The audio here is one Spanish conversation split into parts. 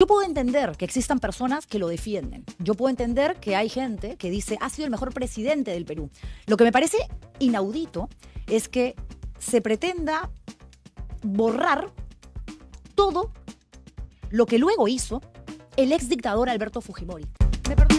Yo puedo entender que existan personas que lo defienden. Yo puedo entender que hay gente que dice, ha sido el mejor presidente del Perú. Lo que me parece inaudito es que se pretenda borrar todo lo que luego hizo el ex dictador Alberto Fujimori. ¿Me perdonan?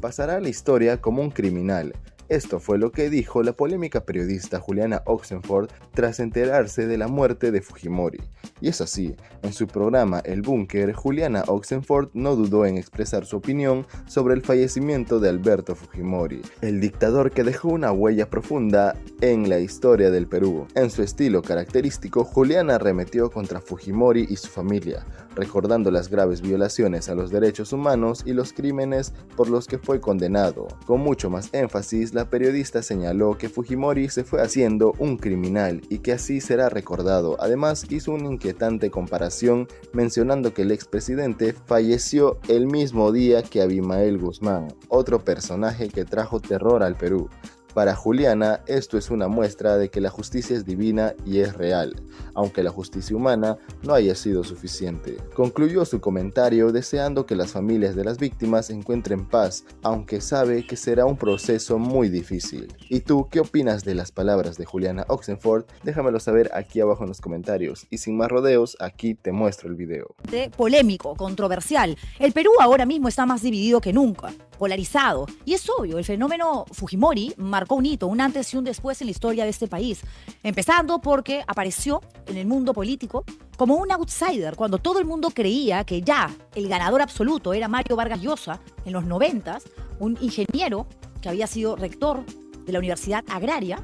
Pasará a la historia como un criminal. Esto fue lo que dijo la polémica periodista Juliana Oxenford tras enterarse de la muerte de Fujimori. Y es así, en su programa El Búnker, Juliana Oxenford no dudó en expresar su opinión sobre el fallecimiento de Alberto Fujimori, el dictador que dejó una huella profunda en la historia del Perú. En su estilo característico, Juliana arremetió contra Fujimori y su familia, recordando las graves violaciones a los derechos humanos y los crímenes por los que fue condenado. Con mucho más énfasis, la periodista señaló que Fujimori se fue haciendo un criminal y que así será recordado. Además, hizo una inquietante comparación mencionando que el expresidente falleció el mismo día que Abimael Guzmán, otro personaje que trajo terror al Perú. Para Juliana, esto es una muestra de que la justicia es divina y es real, aunque la justicia humana no haya sido suficiente. Concluyó su comentario deseando que las familias de las víctimas encuentren paz, aunque sabe que será un proceso muy difícil. ¿Y tú qué opinas de las palabras de Juliana Oxenford? Déjamelo saber aquí abajo en los comentarios. Y sin más rodeos, aquí te muestro el video. Polémico, controversial. El Perú ahora mismo está más dividido que nunca, polarizado. Y es obvio, el fenómeno Fujimori marcó un hito, un antes y un después en la historia de este país. Empezando porque apareció en el mundo político como un outsider, cuando todo el mundo creía que ya el ganador absoluto era Mario Vargas Llosa en los 90s, un ingeniero que había sido rector de la Universidad Agraria,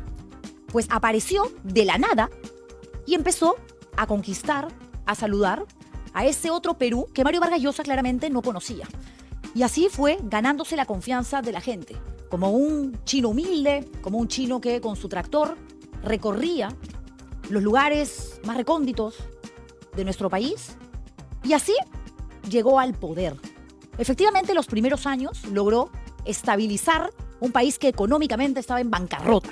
pues apareció de la nada y empezó a conquistar, a saludar a ese otro Perú que Mario Vargas Llosa claramente no conocía. Y así fue ganándose la confianza de la gente, como un chino humilde, como un chino que con su tractor recorría los lugares más recónditos de nuestro país y así llegó al poder. Efectivamente, los primeros años logró estabilizar un país que económicamente estaba en bancarrota.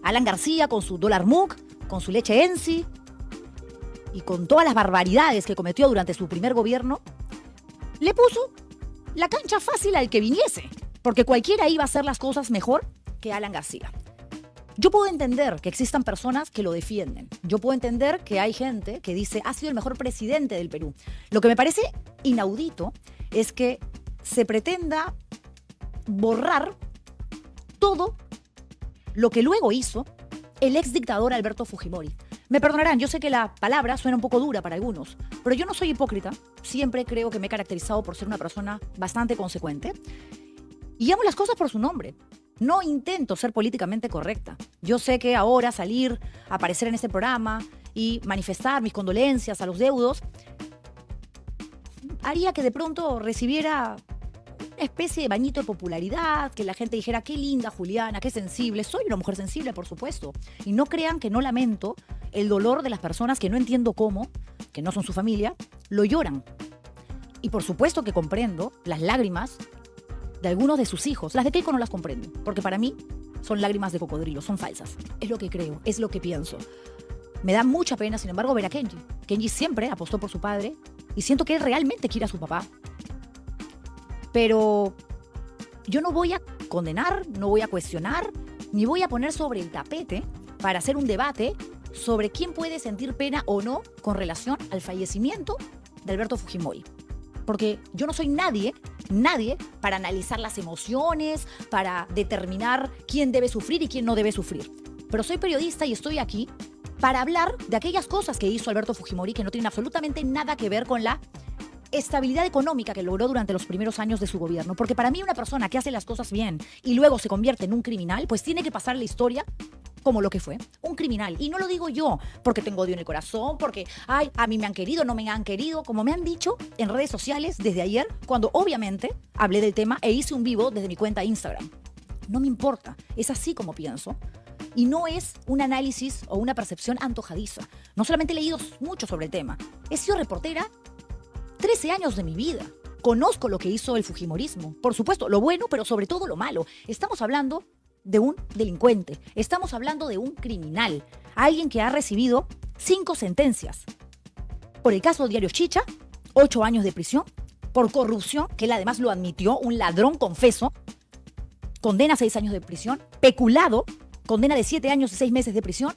Alan García con su dólar MUC, con su leche ENSI y con todas las barbaridades que cometió durante su primer gobierno, le puso la cancha fácil al que viniese, porque cualquiera iba a hacer las cosas mejor que Alan García. Yo puedo entender que existan personas que lo defienden. Yo puedo entender que hay gente que dice, ha sido el mejor presidente del Perú. Lo que me parece inaudito es que se pretenda borrar todo lo que luego hizo el ex dictador Alberto Fujimori. Me perdonarán, yo sé que la palabra suena un poco dura para algunos, pero yo no soy hipócrita. Siempre creo que me he caracterizado por ser una persona bastante consecuente. Y llamo las cosas por su nombre. No intento ser políticamente correcta. Yo sé que ahora salir, aparecer en este programa y manifestar mis condolencias a los deudos haría que de pronto recibiera una especie de bañito de popularidad, que la gente dijera, qué linda Juliana, qué sensible. Soy una mujer sensible, por supuesto. Y no crean que no lamento el dolor de las personas que no entiendo cómo, que no son su familia, lo lloran. Y por supuesto que comprendo las lágrimas de algunos de sus hijos. Las de Keiko no las comprendo, porque para mí son lágrimas de cocodrilo, son falsas. Es lo que creo, es lo que pienso. Me da mucha pena, sin embargo, ver a Kenji. Kenji siempre apostó por su padre y siento que él realmente quiere a su papá. Pero yo no voy a condenar, no voy a cuestionar, ni voy a poner sobre el tapete para hacer un debate sobre quién puede sentir pena o no con relación al fallecimiento de Alberto Fujimori. Porque yo no soy nadie para analizar las emociones, para determinar quién debe sufrir y quién no debe sufrir. Pero soy periodista y estoy aquí para hablar de aquellas cosas que hizo Alberto Fujimori que no tienen absolutamente nada que ver con la estabilidad económica que logró durante los primeros años de su gobierno. Porque para mí una persona que hace las cosas bien y luego se convierte en un criminal, pues tiene que pasar la historia como lo que fue, un criminal. Y no lo digo yo porque tengo odio en el corazón, porque, ay, a mí me han querido, no me han querido, como me han dicho en redes sociales desde ayer, cuando obviamente hablé del tema e hice un vivo desde mi cuenta Instagram. No me importa, es así como pienso. Y no es un análisis o una percepción antojadiza. No solamente he leído mucho sobre el tema, he sido reportera 13 años de mi vida. Conozco lo que hizo el fujimorismo. Por supuesto, lo bueno, pero sobre todo lo malo. Estamos hablando de un delincuente. Estamos hablando de un criminal. Alguien que ha recibido 5 sentencias. Por el caso Diario Chicha, 8 años de prisión. Por corrupción, que él además lo admitió, un ladrón confeso. Condena 6 años de prisión. Peculado, condena de 7 años y 6 meses de prisión.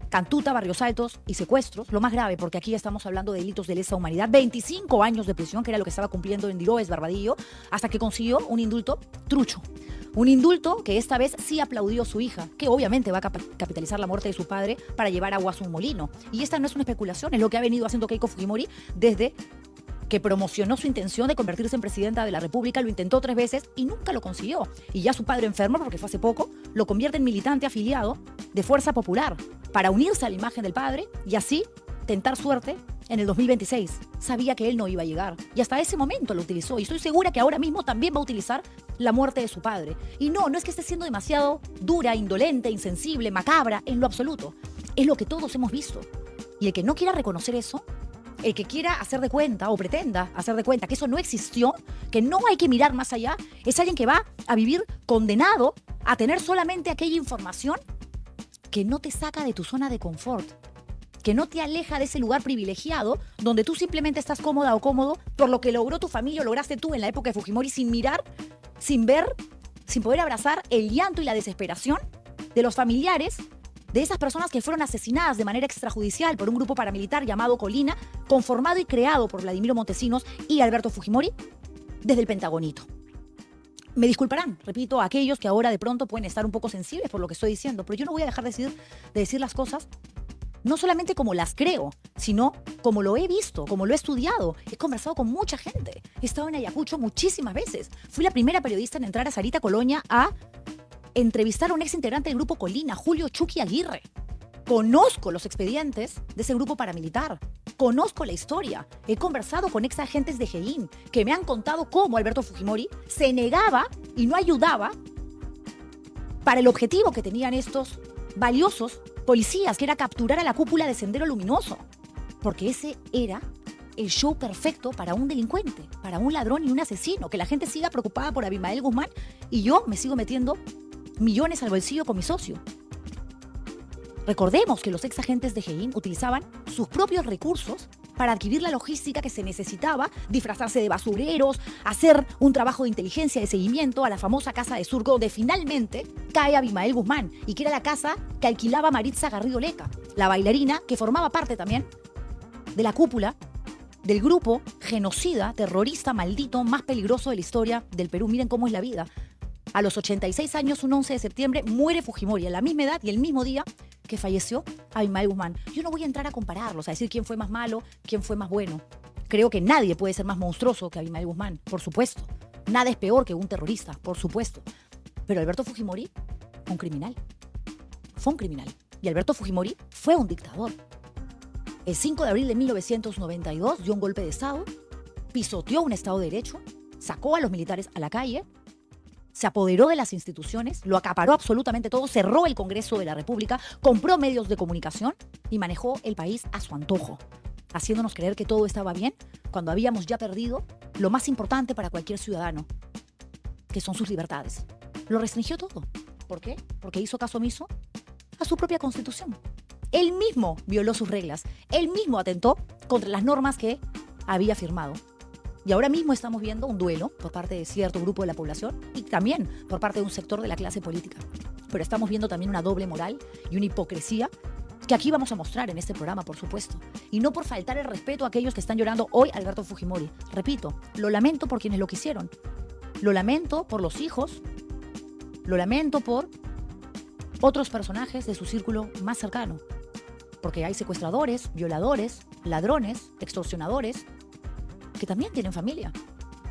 Cantuta, Barrios Altos y secuestros. Lo más grave, porque aquí estamos hablando de delitos de lesa humanidad. 25 años de prisión, que era lo que estaba cumpliendo en Diroes, Barbadillo, hasta que consiguió un indulto trucho. Un indulto que esta vez sí aplaudió su hija, que obviamente va a capitalizar la muerte de su padre para llevar agua a su molino. Y esta no es una especulación, es lo que ha venido haciendo Keiko Fujimori desde que promocionó su intención de convertirse en presidenta de la República. Lo intentó 3 veces y nunca lo consiguió. Y ya su padre enfermo, porque fue hace poco, lo convierte en militante afiliado de Fuerza Popular para unirse a la imagen del padre y así tentar suerte en el 2026. Sabía que él no iba a llegar y hasta ese momento lo utilizó, y estoy segura que ahora mismo también va a utilizar la muerte de su padre. Y no es que esté siendo demasiado dura, indolente, insensible, macabra, en lo absoluto. Es lo que todos hemos visto. Y el que no quiera reconocer eso, el que quiera hacer de cuenta o pretenda hacer de cuenta que eso no existió, que no hay que mirar más allá, es alguien que va a vivir condenado a tener solamente aquella información que no te saca de tu zona de confort, que no te aleja de ese lugar privilegiado donde tú simplemente estás cómoda o cómodo por lo que logró tu familia o lograste tú en la época de Fujimori, sin mirar, sin ver, sin poder abrazar el llanto y la desesperación de los familiares de esas personas que fueron asesinadas de manera extrajudicial por un grupo paramilitar llamado Colina, conformado y creado por Vladimiro Montesinos y Alberto Fujimori desde el Pentagonito. Me disculparán, repito, a aquellos que ahora de pronto pueden estar un poco sensibles por lo que estoy diciendo, pero yo no voy a dejar de decir las cosas no solamente como las creo, sino como lo he visto, como lo he estudiado. He conversado con mucha gente. He estado en Ayacucho muchísimas veces. Fui la primera periodista en entrar a Sarita Colonia a entrevistar a un ex integrante del grupo Colina, Julio Chucky Aguirre. Conozco los expedientes de ese grupo paramilitar. Conozco la historia. He conversado con ex agentes de GEIN que me han contado cómo Alberto Fujimori se negaba y no ayudaba para el objetivo que tenían estos valiosos policías, que era capturar a la cúpula de Sendero Luminoso. Porque ese era el show perfecto para un delincuente, para un ladrón y un asesino. Que la gente siga preocupada por Abimael Guzmán y yo me sigo metiendo millones al bolsillo con mi socio. Recordemos que los ex agentes de GEIN utilizaban sus propios recursos para adquirir la logística que se necesitaba, disfrazarse de basureros, hacer un trabajo de inteligencia, de seguimiento a la famosa casa de Surco, donde finalmente cae Abimael Guzmán, y que era la casa que alquilaba Maritza Garrido Leca, la bailarina que formaba parte también de la cúpula del grupo genocida, terrorista, maldito, más peligroso de la historia del Perú. Miren cómo es la vida. A los 86 años, un 11 de septiembre, muere Fujimori, a la misma edad y el mismo día que falleció Abimael Guzmán. Yo no voy a entrar a compararlos, a decir quién fue más malo, quién fue más bueno. Creo que nadie puede ser más monstruoso que Abimael Guzmán, por supuesto. Nada es peor que un terrorista, por supuesto. Pero Alberto Fujimori, un criminal. Fue un criminal. Y Alberto Fujimori fue un dictador. El 5 de abril de 1992 dio un golpe de Estado, pisoteó un Estado de Derecho, sacó a los militares a la calle, se apoderó de las instituciones, lo acaparó absolutamente todo, cerró el Congreso de la República, compró medios de comunicación y manejó el país a su antojo, haciéndonos creer que todo estaba bien cuando habíamos ya perdido lo más importante para cualquier ciudadano, que son sus libertades. Lo restringió todo. ¿Por qué? Porque hizo caso omiso a su propia Constitución. Él mismo violó sus reglas, él mismo atentó contra las normas que había firmado. Y ahora mismo estamos viendo un duelo por parte de cierto grupo de la población y también por parte de un sector de la clase política. Pero estamos viendo también una doble moral y una hipocresía que aquí vamos a mostrar en este programa, por supuesto. Y no por faltar el respeto a aquellos que están llorando hoy a Alberto Fujimori. Repito, lo lamento por quienes lo quisieron. Lo lamento por los hijos. Lo lamento por otros personajes de su círculo más cercano. Porque hay secuestradores, violadores, ladrones, extorsionadores, que también tienen familia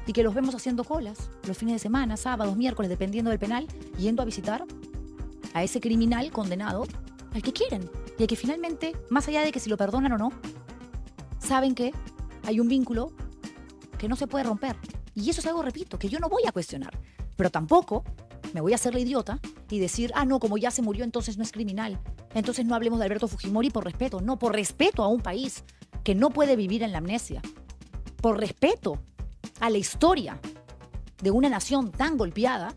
y que los vemos haciendo colas los fines de semana, sábados, miércoles, dependiendo del penal, yendo a visitar a ese criminal condenado al que quieren y al que finalmente, más allá de que si lo perdonan o no, saben que hay un vínculo que no se puede romper. Y eso es algo, repito, que yo no voy a cuestionar, pero tampoco me voy a hacer la idiota y decir, no, como ya se murió, entonces no es criminal, entonces no hablemos de Alberto Fujimori por respeto. No, por respeto a un país que no puede vivir en la amnesia. Por respeto a la historia de una nación tan golpeada,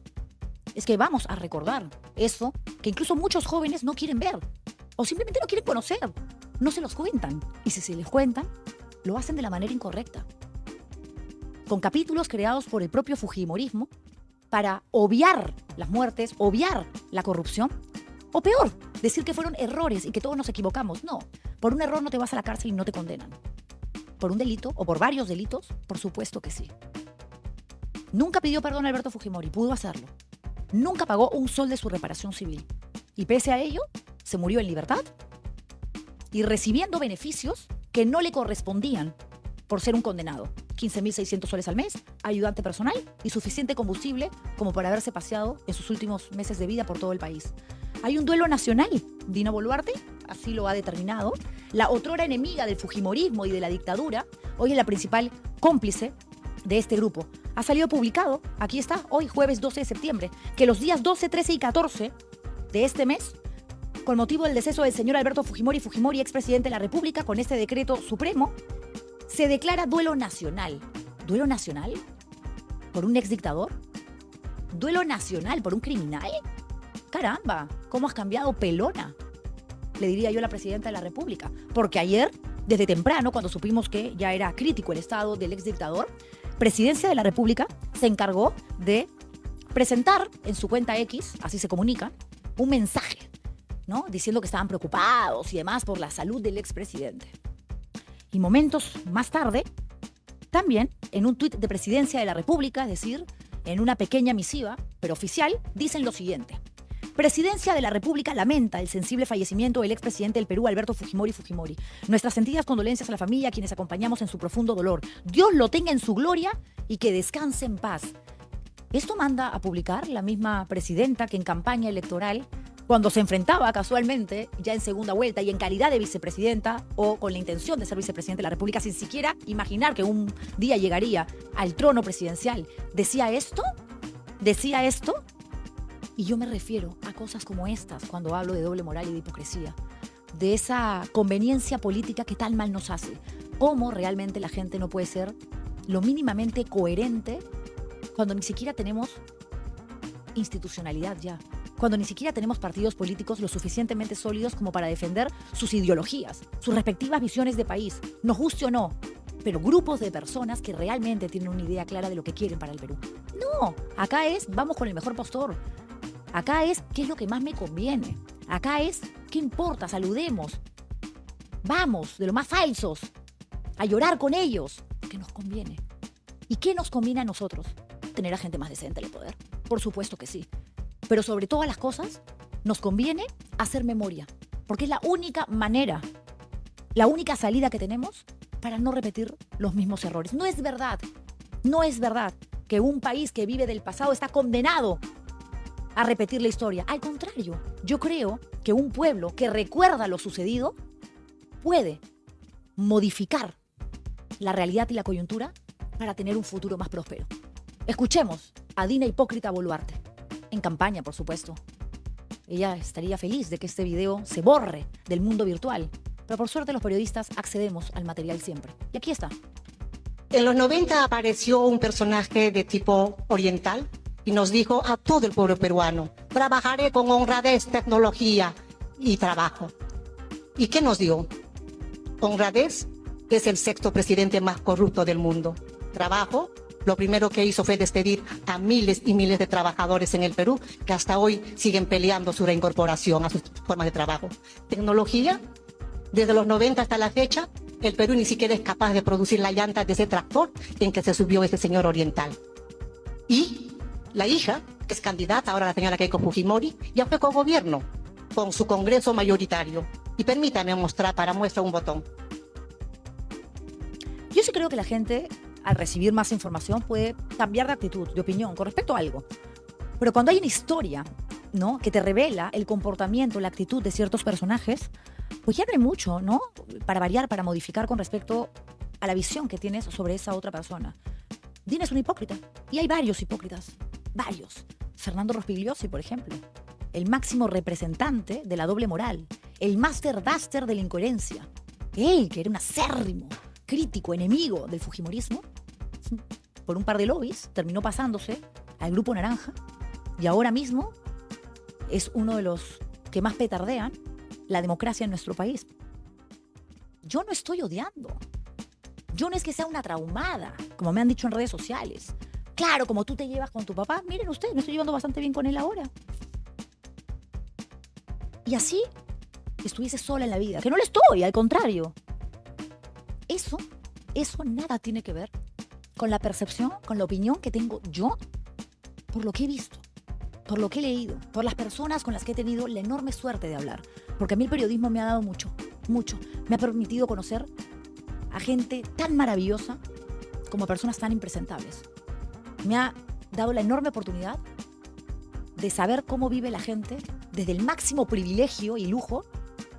es que vamos a recordar eso que incluso muchos jóvenes no quieren ver o simplemente no quieren conocer. No se los cuentan. Y si se les cuentan, lo hacen de la manera incorrecta. Con capítulos creados por el propio fujimorismo para obviar las muertes, obviar la corrupción, o peor, decir que fueron errores y que todos nos equivocamos. No, por un error no te vas a la cárcel y no te condenan. Por un delito o por varios delitos, por supuesto que sí. Nunca pidió perdón a Alberto Fujimori, pudo hacerlo. Nunca pagó un sol de su reparación civil. Y pese a ello, se murió en libertad y recibiendo beneficios que no le correspondían por ser un condenado. 15.600 soles al mes, ayudante personal y suficiente combustible como para haberse paseado en sus últimos meses de vida por todo el país. Hay un duelo nacional. Dina Boluarte así lo ha determinado. La otrora enemiga del fujimorismo y de la dictadura, hoy es la principal cómplice de este grupo. Ha salido publicado, aquí está, hoy jueves 12 de septiembre, que los días 12, 13 y 14 de este mes, con motivo del deceso del señor Alberto Fujimori, expresidente de la República, con este decreto supremo, se declara duelo nacional. ¿Duelo nacional? ¿Por un exdictador? ¿Duelo nacional por un criminal? Caramba, ¿cómo has cambiado, pelona? Le diría yo a la presidenta de la República. Porque ayer, desde temprano, cuando supimos que ya era crítico el estado del exdictador, Presidencia de la República se encargó de presentar en su cuenta X, así se comunica, un mensaje, ¿no? Diciendo que estaban preocupados y demás por la salud del expresidente. Y momentos más tarde, también en un tuit de Presidencia de la República, es decir, en una pequeña misiva, pero oficial, dicen lo siguiente. Presidencia de la República lamenta el sensible fallecimiento del expresidente del Perú, Alberto Fujimori. Nuestras sentidas condolencias a la familia, a quienes acompañamos en su profundo dolor. Dios lo tenga en su gloria y que descanse en paz. Esto manda a publicar la misma presidenta que en campaña electoral, cuando se enfrentaba casualmente, ya en segunda vuelta y en calidad de vicepresidenta o con la intención de ser vicepresidente de la República, sin siquiera imaginar que un día llegaría al trono presidencial, ¿decía esto? ¿Decía esto? Y yo me refiero a cosas como estas cuando hablo de doble moral y de hipocresía, de esa conveniencia política que tan mal nos hace. ¿Cómo realmente la gente no puede ser lo mínimamente coherente cuando ni siquiera tenemos institucionalidad ya? Cuando ni siquiera tenemos partidos políticos lo suficientemente sólidos como para defender sus ideologías, sus respectivas visiones de país, nos guste o no, pero grupos de personas que realmente tienen una idea clara de lo que quieren para el Perú. No, acá es, vamos con el mejor postor. Acá es, ¿qué es lo que más me conviene? Acá es, ¿qué importa? Saludemos. Vamos, de los más falsos, a llorar con ellos. ¿Qué nos conviene? ¿Y qué nos conviene a nosotros? Tener a gente más decente en el poder. Por supuesto que sí. Pero sobre todas las cosas, nos conviene hacer memoria. Porque es la única manera, la única salida que tenemos para no repetir los mismos errores. No es verdad que un país que vive del pasado está condenado a repetir la historia. Al contrario, yo creo que un pueblo que recuerda lo sucedido puede modificar la realidad y la coyuntura para tener un futuro más próspero. Escuchemos a Dina Hipócrita Boluarte, en campaña, por supuesto. Ella estaría feliz de que este video se borre del mundo virtual, pero por suerte los periodistas accedemos al material siempre. Y aquí está. En los 90 apareció un personaje de tipo oriental y nos dijo a todo el pueblo peruano: trabajaré con honradez, tecnología y trabajo. ¿Y qué nos dio? Honradez, que es el sexto presidente más corrupto del mundo. Trabajo, lo primero que hizo fue despedir a miles y miles de trabajadores en el Perú que hasta hoy siguen peleando su reincorporación a sus formas de trabajo. Tecnología, desde los 90 hasta la fecha, el Perú ni siquiera es capaz de producir la llanta de ese tractor en que se subió ese señor oriental. Y la hija, que es candidata, ahora la señora Keiko Fujimori, ya fue con gobierno, con su congreso mayoritario. Y permítame mostrar para muestra un botón. Yo sí creo que la gente, al recibir más información, puede cambiar de actitud, de opinión, con respecto a algo. Pero cuando hay una historia, ¿no?, que te revela el comportamiento, la actitud de ciertos personajes, pues ya no hay mucho, ¿no?, para variar, para modificar con respecto a la visión que tienes sobre esa otra persona. Dina es un hipócrita. Y hay varios hipócritas. Varios. Fernando Rospigliosi, por ejemplo. El máximo representante de la doble moral. El Master Duster de la incoherencia. Él, que era un acérrimo, crítico, enemigo del fujimorismo, por un par de lobbies, terminó pasándose al Grupo Naranja y ahora mismo es uno de los que más petardean la democracia en nuestro país. Yo no estoy odiando. Yo no es que sea una traumada, como me han dicho en redes sociales. Claro, como tú te llevas con tu papá, miren ustedes, me estoy llevando bastante bien con él ahora. Y así estuviese sola en la vida, que no lo estoy, al contrario. Eso nada tiene que ver con la percepción, con la opinión que tengo yo por lo que he visto, por lo que he leído, por las personas con las que he tenido la enorme suerte de hablar. Porque a mí el periodismo me ha dado mucho, mucho. Me ha permitido conocer a gente tan maravillosa como a personas tan impresentables. Me ha dado la enorme oportunidad de saber cómo vive la gente desde el máximo privilegio y lujo,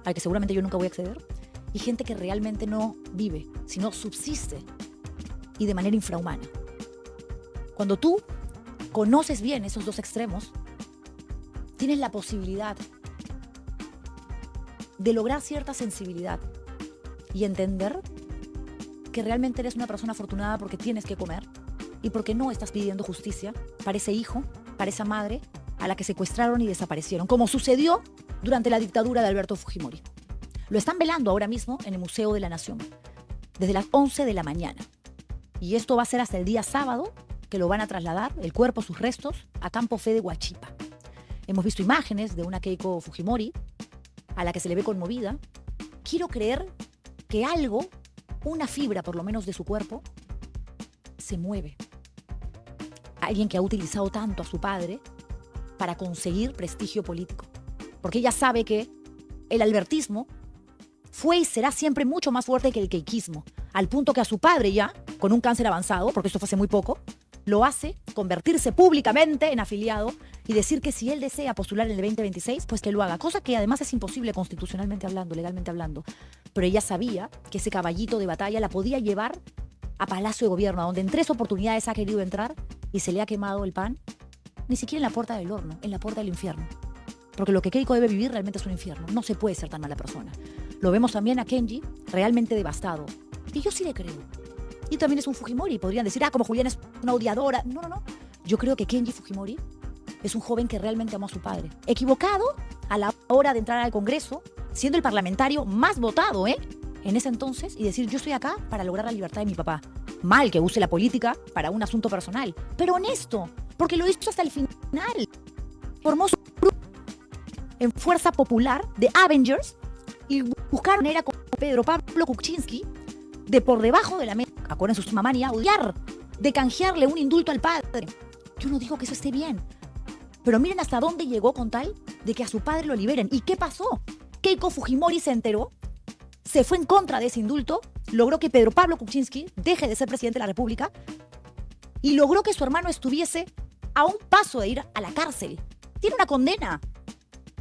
al que seguramente yo nunca voy a acceder, y gente que realmente no vive, sino subsiste, y de manera infrahumana. Cuando tú conoces bien esos dos extremos, tienes la posibilidad de lograr cierta sensibilidad y entender que realmente eres una persona afortunada porque tienes que comer y porque no estás pidiendo justicia para ese hijo, para esa madre a la que secuestraron y desaparecieron, como sucedió durante la dictadura de Alberto Fujimori. Lo están velando ahora mismo en el Museo de la Nación, desde las 11 de la mañana. Y esto va a ser hasta el día sábado, que lo van a trasladar, el cuerpo, sus restos, a Campo Fe de Huachipa. Hemos visto imágenes de una Keiko Fujimori, a la que se le ve conmovida. Quiero creer que algo, una fibra por lo menos de su cuerpo, se mueve. Alguien que ha utilizado tanto a su padre para conseguir prestigio político. Porque ella sabe que el albertismo fue y será siempre mucho más fuerte que el keikismo, al punto que a su padre ya, con un cáncer avanzado, porque esto fue hace muy poco, lo hace convertirse públicamente en afiliado y decir que si él desea postular en el 2026, pues que lo haga. Cosa que además es imposible constitucionalmente hablando, legalmente hablando. Pero ella sabía que ese caballito de batalla la podía llevar a Palacio de Gobierno, a donde en 3 oportunidades ha querido entrar y se le ha quemado el pan, ni siquiera en la puerta del horno, en la puerta del infierno. Porque lo que Keiko debe vivir realmente es un infierno. No se puede ser tan mala persona. Lo vemos también a Kenji, realmente devastado. Y yo sí le creo. Y también es un Fujimori. Podrían decir, como Juliana es una odiadora. No, no, no. Yo creo que Kenji Fujimori es un joven que realmente amó a su padre. Equivocado a la hora de entrar al Congreso, siendo el parlamentario más votado, en ese entonces, y decir, yo estoy acá para lograr la libertad de mi papá. Mal que use la política para un asunto personal. Pero honesto, porque lo hizo hasta el final. Formó su grupo en Fuerza Popular de Avengers y buscaron era con Pedro Pablo Kuczynski de por debajo de la mesa, acuérdense su mamá, a odiar, de canjearle un indulto al padre. Yo no digo que eso esté bien, pero miren hasta dónde llegó con tal de que a su padre lo liberen. ¿Y qué pasó? Keiko Fujimori se enteró, se fue en contra de ese indulto, logró que Pedro Pablo Kuczynski deje de ser presidente de la República y logró que su hermano estuviese a un paso de ir a la cárcel. Tiene una condena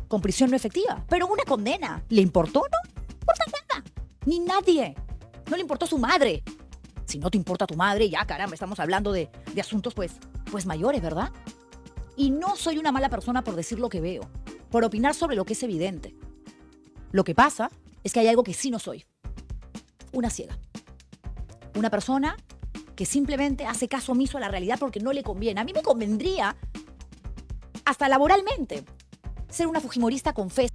con prisión no efectiva, pero una condena. ¿Le importó? No importa nada. Ni nadie. No le importó su madre. Si no te importa tu madre, ya caramba, estamos hablando de asuntos pues mayores, ¿verdad? Y no soy una mala persona por decir lo que veo, por opinar sobre lo que es evidente. Lo que pasa es que hay algo que sí no soy. Una ciega. Una persona que simplemente hace caso omiso a la realidad porque no le conviene. A mí me convendría, hasta laboralmente, ser una fujimorista confesa.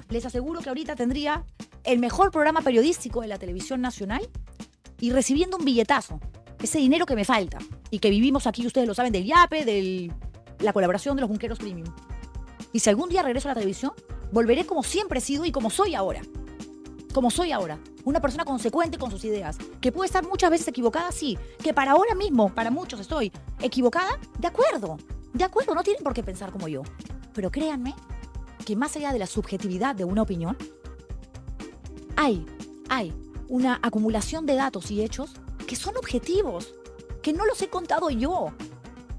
Les aseguro que ahorita tendría el mejor programa periodístico de la televisión nacional y recibiendo un billetazo, ese dinero que me falta y que vivimos aquí, ustedes lo saben, del YAPE, de la colaboración de los bunqueros premium. Y si algún día regreso a la televisión, volveré como siempre he sido y como soy ahora. Como soy ahora. Una persona consecuente con sus ideas. Que puede estar muchas veces equivocada, sí. Que para ahora mismo, para muchos estoy equivocada, de acuerdo. De acuerdo, no tienen por qué pensar como yo. Pero créanme que más allá de la subjetividad de una opinión, hay una acumulación de datos y hechos que son objetivos, que no los he contado yo,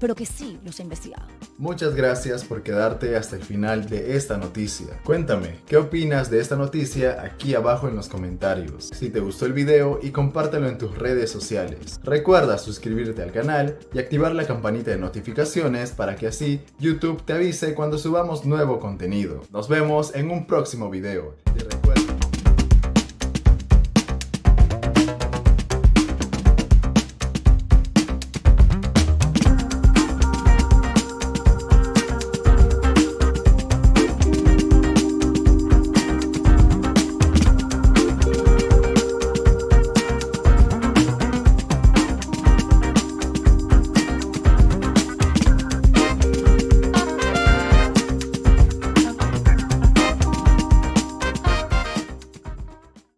pero que sí los he investigado. Muchas gracias por quedarte hasta el final de esta noticia. Cuéntame, ¿qué opinas de esta noticia aquí abajo en los comentarios? Si te gustó el video y compártelo en tus redes sociales. Recuerda suscribirte al canal y activar la campanita de notificaciones para que así YouTube te avise cuando subamos nuevo contenido. Nos vemos en un próximo video.